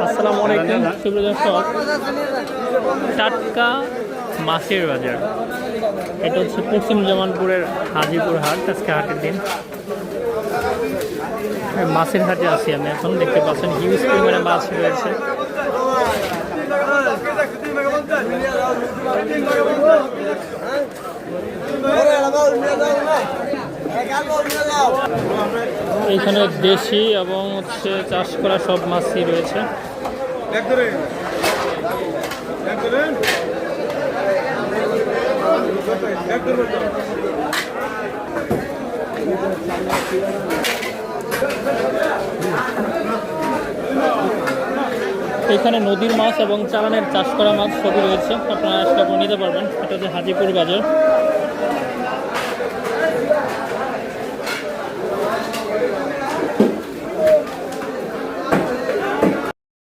আসসালামু আলাইকুম সুপ্রিয় দর্শক, টাটকা মাছের বাজার। এটা হচ্ছে পশ্চিম জামালপুরের হাজিপুর হাট। আজকে হাটের দিন, মাছের হাটে আছি আমি এখন। দেখতে পাচ্ছেন হিউজ পরিমাণে মাছ রয়েছে। এইখানে দেশি এবং হচ্ছে চাষ করা সব মাছই রয়েছে। এখানে নদীর মাছ এবং চালানের চাষ করা মাছ সবই রয়েছে, আপনারা আসলে নিতে পারবেন। এটা হচ্ছে হাজিপুর বাজার।